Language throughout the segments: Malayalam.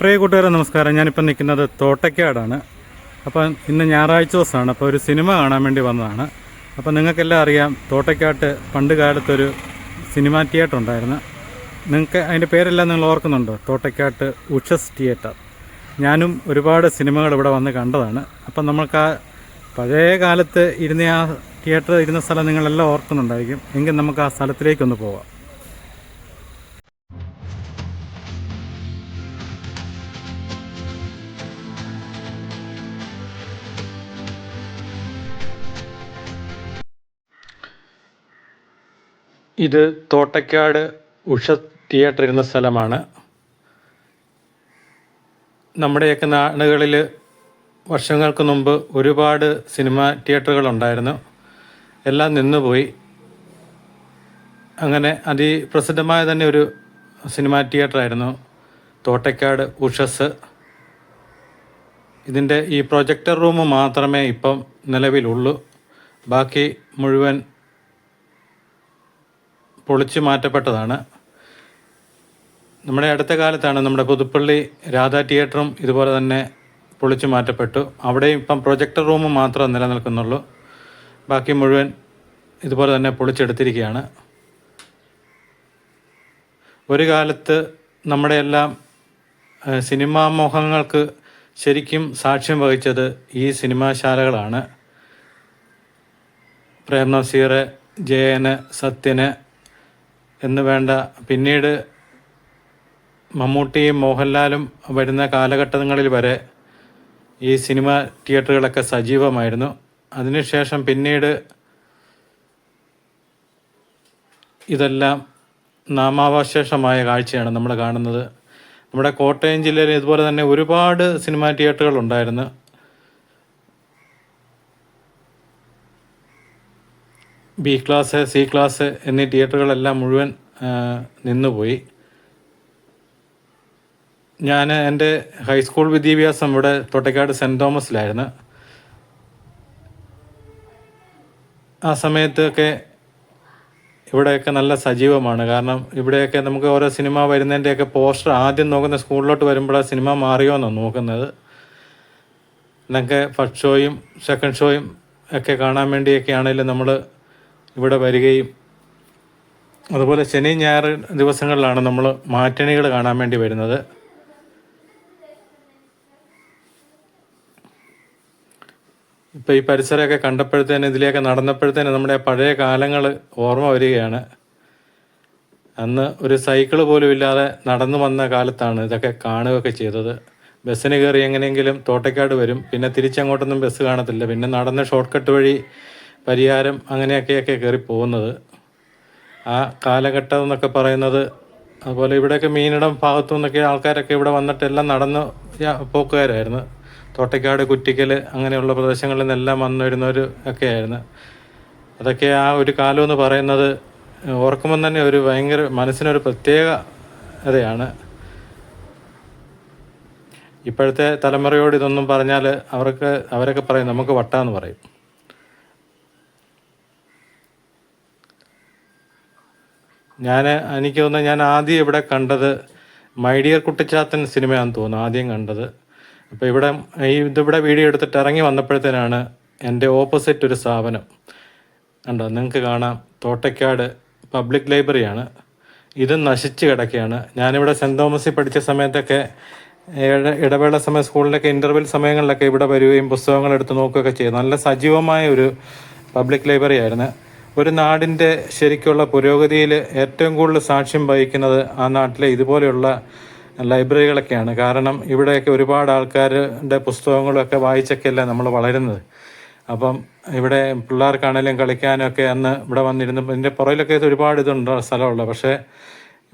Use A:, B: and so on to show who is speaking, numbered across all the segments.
A: പ്രിയ കൂട്ടുകാരെ നമസ്കാരം. ഞാനിപ്പോൾ നിൽക്കുന്നത് തോട്ടയ്ക്കാടാണ്. അപ്പം ഇന്ന് ഞായറാഴ്ച ദിവസമാണ്. അപ്പോൾ ഒരു സിനിമ കാണാൻ വേണ്ടി വന്നതാണ്. അപ്പോൾ നിങ്ങൾക്കെല്ലാം അറിയാം, തോട്ടയ്ക്കാട്ട് പണ്ട് കാലത്തൊരു സിനിമാ തിയേറ്റർ ഉണ്ടായിരുന്നു. നിങ്ങൾക്ക് അതിൻ്റെ പേരെല്ലാം നിങ്ങൾ ഓർക്കുന്നുണ്ടോ? തോട്ടയ്ക്കാട്ട് ഉഷസ് തിയേറ്റർ. ഞാനും ഒരുപാട് സിനിമകൾ ഇവിടെ വന്ന് കണ്ടതാണ്. അപ്പം നമ്മൾക്ക് ആ പഴയ കാലത്ത് ഇരുന്ന ആ തിയേറ്റർ ഇരുന്ന സ്ഥലം നിങ്ങളെല്ലാം ഓർക്കുന്നുണ്ടായിരിക്കും. എങ്കിൽ നമുക്ക് ആ സ്ഥലത്തിലേക്കൊന്ന് പോവാം. ഇത് തോട്ടയ്ക്കാട് ഉഷസ് തിയേറ്റർ ഇരുന്ന സ്ഥലമാണ്. നമ്മുടെയൊക്കെ നാടുകളിൽ വർഷങ്ങൾക്ക് മുമ്പ് ഒരുപാട് സിനിമ തിയേറ്ററുകളുണ്ടായിരുന്നു. എല്ലാം നിന്നുപോയി. അങ്ങനെ അതിപ്രസിദ്ധമായ തന്നെ ഒരു സിനിമാ തിയേറ്ററായിരുന്നു തോട്ടയ്ക്കാട് ഉഷസ്. ഇതിൻ്റെ ഈ പ്രൊജക്ടർ റൂം മാത്രമേ ഇപ്പം നിലവിലുള്ളൂ. ബാക്കി മുഴുവൻ പൊളിച്ചു മാറ്റപ്പെട്ടതാണ്. നമ്മുടെ അടുത്ത കാലത്താണ് നമ്മുടെ പുതുപ്പള്ളി രാധാ തിയേറ്ററും ഇതുപോലെ തന്നെ പൊളിച്ചു മാറ്റപ്പെട്ടു. അവിടെയും ഇപ്പം പ്രൊജക്ടർ റൂം മാത്രമേ നിലനിൽക്കുന്നുള്ളൂ. ബാക്കി മുഴുവൻ ഇതുപോലെ തന്നെ പൊളിച്ചെടുത്തിരിക്കുകയാണ്. ഒരു കാലത്ത് നമ്മുടെ എല്ലാം സിനിമാ മോഹങ്ങൾക്ക് ശരിക്കും സാക്ഷ്യം വഹിച്ചത് ഈ സിനിമാശാലകളാണ്. പ്രേം നസീർ, ജയന്, സത്യന് എന്ന് വേണ്ട, പിന്നീട് മമ്മൂട്ടിയും മോഹൻലാലും വരുന്ന കാലഘട്ടങ്ങളിൽ വരെ ഈ സിനിമ തിയേറ്ററുകളൊക്കെ സജീവമായിരുന്നു. അതിനുശേഷം പിന്നീട് ഇതെല്ലാം നാമാവശേഷമായ കാഴ്ചയാണ് നമ്മൾ കാണുന്നത്. നമ്മുടെ കോട്ടയം ജില്ലയിൽ ഇതുപോലെ തന്നെ ഒരുപാട് സിനിമാ തിയേറ്ററുകൾ ഉണ്ടായിരുന്നു. ബി ക്ലാസ്, സി ക്ലാസ് എന്നീ തിയേറ്ററുകളെല്ലാം മുഴുവൻ നിന്നുപോയി. ഞാൻ എൻ്റെ ഹൈസ്കൂൾ വിദ്യാഭ്യാസം ഇവിടെ തോട്ടയ്ക്കാട് സെൻറ്റ് തോമസിലായിരുന്നു. ആ സമയത്തൊക്കെ ഇവിടെയൊക്കെ നല്ല സജീവമാണ്. കാരണം ഇവിടെയൊക്കെ നമുക്ക് ഓരോ സിനിമ വരുന്നതിൻ്റെയൊക്കെ പോസ്റ്റർ ആദ്യം നോക്കുന്ന സ്കൂളിലോട്ട് വരുമ്പോഴാണ് സിനിമ മാറിയോ എന്നാണ് നോക്കുന്നത്. എന്നൊക്കെ ഫസ്റ്റ് ഷോയും സെക്കൻഡ് ഷോയും ഒക്കെ കാണാൻ വേണ്ടിയൊക്കെ ആണെങ്കിലും നമ്മൾ ഇവിടെ വരികയും, അതുപോലെ ശനി ഞായർ ദിവസങ്ങളിലാണ് നമ്മൾ മാറ്റണികൾ കാണാൻ വേണ്ടി വരുന്നത്. ഇപ്പോൾ ഈ പരിസരമൊക്കെ കണ്ടപ്പോഴത്തേന്, ഇതിലേക്ക് നടന്നപ്പോഴത്തേന് നമ്മുടെ പഴയ കാലങ്ങൾ ഓർമ്മ വരികയാണ്. അന്ന് ഒരു സൈക്കിൾ പോലും ഇല്ലാതെ നടന്നു വന്ന കാലത്താണ് ഇതൊക്കെ കാണുകയൊക്കെ ചെയ്തത്. ബസ്സിന് കയറി എങ്ങനെയെങ്കിലും തോട്ടയ്ക്കാട് വരും, പിന്നെ തിരിച്ചങ്ങോട്ടൊന്നും ബസ് കാണത്തില്ല, പിന്നെ നടന്ന് ഷോർട്ട് കട്ട് വഴി പരിയാരം അങ്ങനെയൊക്കെയൊക്കെ കയറി പോകുന്നത് ആ കാലഘട്ടം എന്നൊക്കെ പറയുന്നത്. അതുപോലെ ഇവിടെയൊക്കെ മീനിടം ഭാഗത്തു നിന്നൊക്കെ ആൾക്കാരൊക്കെ ഇവിടെ വന്നിട്ടെല്ലാം നടന്ന് പോക്കുകാരായിരുന്നു. തോട്ടയ്ക്കാട്, കുറ്റിക്കൽ അങ്ങനെയുള്ള പ്രദേശങ്ങളിൽ നിന്നെല്ലാം വന്നു വരുന്നവർ ഒക്കെ ആയിരുന്നു. അതൊക്കെ ആ ഒരു കാലം എന്ന് പറയുന്നത് ഓർക്കുമ്പം തന്നെ ഒരു ഭയങ്കര മനസ്സിനൊരു പ്രത്യേകതയാണ്. ഇപ്പോഴത്തെ തലമുറയോട് ഇതൊന്നും പറഞ്ഞാൽ അവരൊക്കെ പറയും നമുക്ക് വട്ടാന്ന് പറയും. എനിക്ക് തോന്നുന്നു ഞാൻ ആദ്യം ഇവിടെ കണ്ടത് മൈ ഡിയർ കുട്ടിച്ചാത്തൻ സിനിമയാണെന്ന് തോന്നുന്നു ആദ്യം കണ്ടത്. അപ്പോൾ ഇതിവിടെ വീഡിയോ എടുത്തിട്ട് ഇറങ്ങി വന്നപ്പോഴത്തേനാണ് എൻ്റെ ഓപ്പോസിറ്റ് ഒരു സ്ഥാപനം കണ്ടോ, നിങ്ങൾക്ക് കാണാം, തോട്ടയ്ക്കാട് പബ്ലിക് ലൈബ്രറിയാണ്. ഇത് നശിച്ച് കിടക്കുകയാണ്. ഞാനിവിടെ സെൻറ്റ് തോമസിൽ പഠിച്ച സമയത്തൊക്കെ ഇടവേള സമയം, സ്കൂളിലൊക്കെ ഇൻ്റർവെൽ സമയങ്ങളിലൊക്കെ ഇവിടെ വരികയും പുസ്തകങ്ങൾ എടുത്ത് നോക്കുകയൊക്കെ ചെയ്തു. നല്ല സജീവമായ ഒരു പബ്ലിക് ലൈബ്രറി ആയിരുന്നു. ഒരു നാടിൻ്റെ ശരിക്കുള്ള പുരോഗതിയിൽ ഏറ്റവും കൂടുതൽ സാക്ഷ്യം വഹിക്കുന്നത് ആ നാട്ടിലെ ഇതുപോലെയുള്ള ലൈബ്രറികളൊക്കെയാണ്. കാരണം ഇവിടെയൊക്കെ ഒരുപാട് ആൾക്കാരുടെ പുസ്തകങ്ങളൊക്കെ വായിച്ചൊക്കെയല്ല നമ്മൾ വളരുന്നത്. അപ്പം ഇവിടെ പിള്ളേർക്കാണെങ്കിലും കളിക്കാനൊക്കെ അന്ന് ഇവിടെ വന്നിരുന്നു. ഇതിൻ്റെ പുറകിലൊക്കെ ഒരുപാട് ഇതുണ്ട് സ്ഥലമുള്ള. പക്ഷേ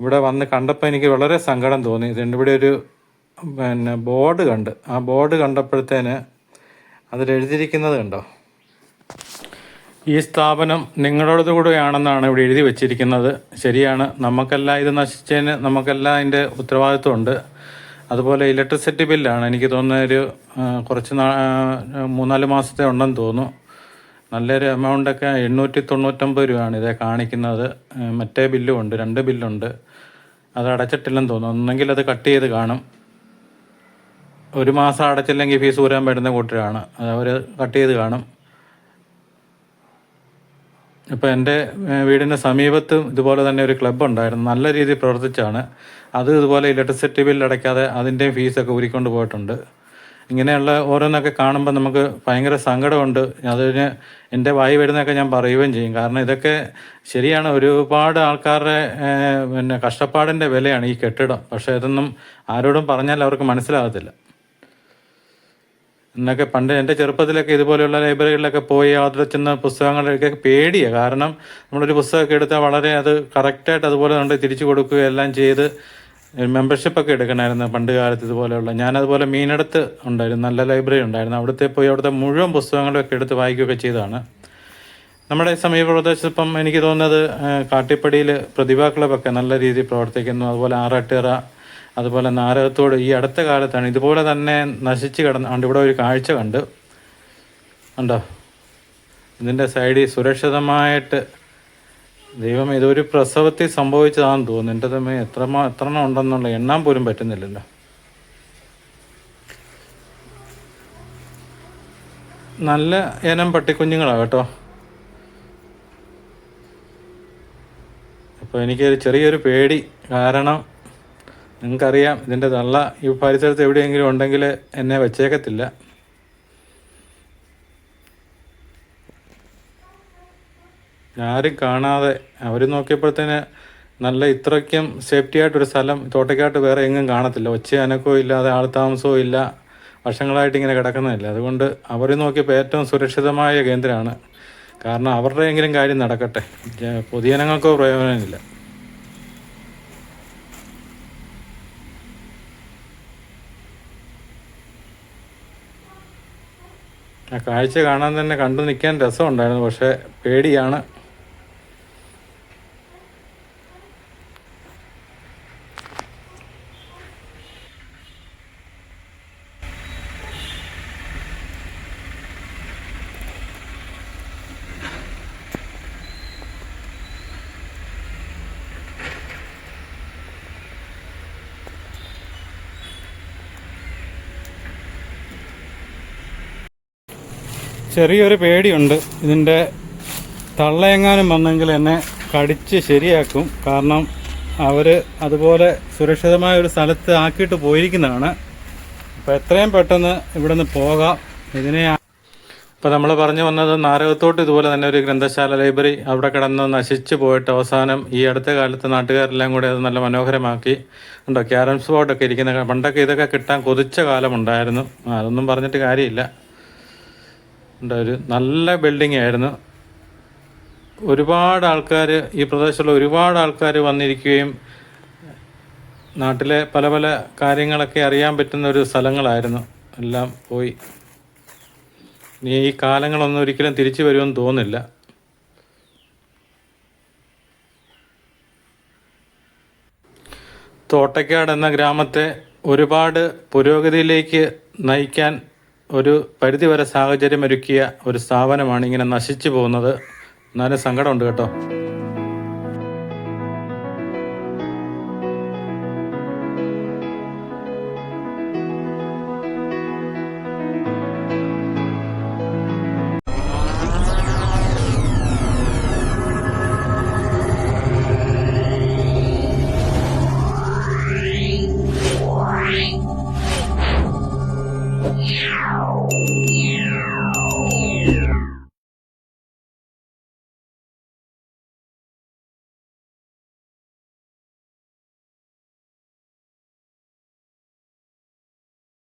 A: ഇവിടെ വന്ന് കണ്ടപ്പോൾ എനിക്ക് വളരെ സങ്കടം തോന്നി. ഇവിടെ ഒരു ബോർഡ് കണ്ട്, ആ ബോർഡ് കണ്ടപ്പോഴത്തേന് അതിലെഴുതിയിരിക്കുന്നത് കണ്ടോ, ഈ സ്ഥാപനം നിങ്ങളോടത് കൂടെയാണെന്നാണ് ഇവിടെ എഴുതി വച്ചിരിക്കുന്നത്. ശരിയാണ്, നമുക്കെല്ലാം ഇത് നശിച്ചതിന് നമുക്കെല്ലാം അതിൻ്റെ ഉത്തരവാദിത്വമുണ്ട്. അതുപോലെ ഇലക്ട്രിസിറ്റി ബില്ലാണ് എനിക്ക് തോന്നുന്ന ഒരു കുറച്ച് 3-4 മാസത്തെ ഉണ്ടെന്ന് തോന്നുന്നു. നല്ലൊരു എമൗണ്ടൊക്കെ 899 രൂപയാണ് ഇതേ കാണിക്കുന്നത്. മറ്റേ ബില്ലും ഉണ്ട്, 2 ബില്ലുണ്ട്. അത് അടച്ചിട്ടില്ലെന്ന് തോന്നുന്നു. ഒന്നെങ്കിൽ അത് കട്ട് ചെയ്ത് കാണും. ഒരു മാസം അടച്ചില്ലെങ്കിൽ ഫീസ് ഊരാൻ പറ്റുന്ന കൂട്ടരാണ്. അത് അവർ കട്ട് ചെയ്ത് കാണും. ഇപ്പോൾ എൻ്റെ വീടിൻ്റെ സമീപത്തും ഇതുപോലെ തന്നെ ഒരു ക്ലബ്ബ് ഉണ്ടായിരുന്നു. നല്ല രീതിയിൽ പ്രവർത്തിച്ചാണ്. അത് ഇതുപോലെ ഇലക്ട്രിസിറ്റി ബില്ല് അടയ്ക്കാതെ അതിൻ്റെയും ഫീസൊക്കെ ഊരിക്കൊണ്ട് പോയിട്ടുണ്ട്. ഇങ്ങനെയുള്ള ഓരോന്നൊക്കെ കാണുമ്പോൾ നമുക്ക് ഭയങ്കര സങ്കടമുണ്ട്. അതിന് എൻ്റെ വായി വരുന്നതൊക്കെ ഞാൻ പറയുകയും ചെയ്യും. കാരണം ഇതൊക്കെ ശരിയാണ്, ഒരുപാട് ആൾക്കാരുടെ പിന്നെ കഷ്ടപ്പാടിൻ്റെ വിലയാണ് ഈ കെട്ടിടം. പക്ഷേ ഇതൊന്നും ആരോടും പറഞ്ഞാൽ അവർക്ക് മനസ്സിലാകത്തില്ല. എന്നൊക്കെ പണ്ട് എൻ്റെ ചെറുപ്പത്തിലൊക്കെ ഇതുപോലെയുള്ള ലൈബ്രറികളിലൊക്കെ പോയി അവിടെ ചെന്ന പുസ്തകങ്ങളൊക്കെ പേടിയാണ്. കാരണം നമ്മളൊരു പുസ്തകമൊക്കെ എടുത്താൽ വളരെ അത് കറക്റ്റായിട്ട് അതുപോലെ കൊണ്ട് തിരിച്ചു കൊടുക്കുകയും എല്ലാം ചെയ്ത് മെമ്പർഷിപ്പൊക്കെ എടുക്കണമായിരുന്നു പണ്ട് കാലത്ത്. ഇതുപോലെയുള്ള ഞാനതുപോലെ മീനടുത്ത് ഉണ്ടായിരുന്നു, നല്ല ലൈബ്രറി ഉണ്ടായിരുന്നു. അവിടുത്തെ പോയി അവിടുത്തെ മുഴുവൻ പുസ്തകങ്ങളൊക്കെ എടുത്ത് വായിക്കുകയൊക്കെ ചെയ്തതാണ്. നമ്മുടെ സമീപ പ്രദേശത്ത് ഇപ്പം എനിക്ക് തോന്നുന്നത് കാട്ടിപ്പടിയിൽ പ്രതിഭാ ക്ലബ്ബൊക്കെ നല്ല രീതിയിൽ പ്രവർത്തിക്കുന്നു. അതുപോലെ ആറാട്ടുകര, അതുപോലെ നാരകത്തോട് ഈ അടുത്ത കാലത്താണ് ഇതുപോലെ തന്നെ നശിച്ച് കിടന്നുണ്ട്. ഇവിടെ ഒരു കാഴ്ച ഉണ്ടോ, ഇതിൻ്റെ സൈഡിൽ സുരക്ഷിതമായിട്ട്. ദൈവം ഇതൊരു പ്രസവത്തിൽ സംഭവിച്ചതാണെന്ന് തോന്നുന്നു. എൻ്റെ തമ്മ എത്ര ഉണ്ടെന്നുള്ള എണ്ണാൻ പോലും പറ്റുന്നില്ലല്ലോ. നല്ല ഇനം പട്ടിക്കുഞ്ഞുങ്ങളാണ് കേട്ടോ. അപ്പോൾ എനിക്കൊരു ചെറിയൊരു പേടി. കാരണം നിങ്ങൾക്കറിയാം, ഇതിൻ്റെ തള്ള ഈ പരിസരത്ത് എവിടെയെങ്കിലും ഉണ്ടെങ്കിൽ എന്നെ വെച്ചേക്കത്തില്ല. ആരും കാണാതെ അവർ നോക്കിയപ്പോഴത്തേന് നല്ല ഇത്രയ്ക്കും സേഫ്റ്റി ആയിട്ടൊരു സ്ഥലം തോട്ടയ്ക്കാട്ട് വേറെ എങ്ങും കാണത്തില്ല. ഒച്ച അനക്കവും ഇല്ലാതെ ആൾ താമസവും ഇല്ല, വർഷങ്ങളായിട്ട് ഇങ്ങനെ കിടക്കുന്നതല്ല. അതുകൊണ്ട് അവർ നോക്കിയപ്പോൾ ഏറ്റവും സുരക്ഷിതമായ കേന്ദ്രമാണ്. കാരണം അവരുടെ എങ്കിലും കാര്യം നടക്കട്ടെ, പൊതുജനങ്ങൾക്കോ പ്രയോജനമില്ല. ആ കാഴ്ച കാണാൻ തന്നെ കണ്ടു നിൽക്കാൻ രസമുണ്ടായിരുന്നു. പക്ഷേ പേടിയാണ്. ചെറിയൊരു പേടിയുണ്ട്. ഇതിൻ്റെ തള്ളയെങ്ങാനും വന്നെങ്കിൽ എന്നെ കടിച്ച് ശരിയാക്കും. കാരണം അവർ അതുപോലെ സുരക്ഷിതമായ ഒരു സ്ഥലത്ത് ആക്കിയിട്ട് പോയിരിക്കുന്നതാണ്. അപ്പോൾ എത്രയും പെട്ടെന്ന് ഇവിടെ നിന്ന് പോകാം. ഇപ്പോൾ നമ്മൾ പറഞ്ഞു വന്നത് നാരകത്തോട്ട് ഇതുപോലെ തന്നെ ഒരു ഗ്രന്ഥശാല ലൈബ്രറി അവിടെ കിടന്ന് നശിച്ചു പോയിട്ട് അവസാനം ഈ അടുത്ത കാലത്ത് നാട്ടുകാരെല്ലാം കൂടി അത് നല്ല മനോഹരമാക്കി. ഉണ്ടോ, ക്യാരംസ് ബോർഡൊക്കെ ഇരിക്കുന്ന. പണ്ടൊക്കെ ഇതൊക്കെ കിട്ടാൻ കൊതിച്ച കാലമുണ്ടായിരുന്നു. അതൊന്നും പറഞ്ഞിട്ട് കാര്യമില്ല. ഒരു നല്ല ബിൽഡിംഗ് ആയിരുന്നു. ഒരുപാട് ആൾക്കാർ, ഈ പ്രദേശത്തുള്ള ഒരുപാട് ആൾക്കാർ വന്നിരിക്കുകയും നാട്ടിലെ പല പല കാര്യങ്ങളൊക്കെ അറിയാൻ പറ്റുന്ന ഒരു സ്ഥലങ്ങളായിരുന്നു. എല്ലാം പോയി. ഇനി ഈ കാലങ്ങളൊന്നും ഒരിക്കലും തിരിച്ചു വരുമെന്ന് തോന്നില്ല. തോട്ടയ്ക്കാട് എന്ന ഗ്രാമത്തെ ഒരുപാട് പുരോഗതിയിലേക്ക് നയിക്കാൻ ഒരു പരിധിവരെ സാഹചര്യമൊരുക്കിയ ഒരു സ്ഥാപനമാണ് ഇങ്ങനെ നശിച്ചു പോകുന്നത്. എന്നാലും സങ്കടമുണ്ട് കേട്ടോ.
B: Yeah.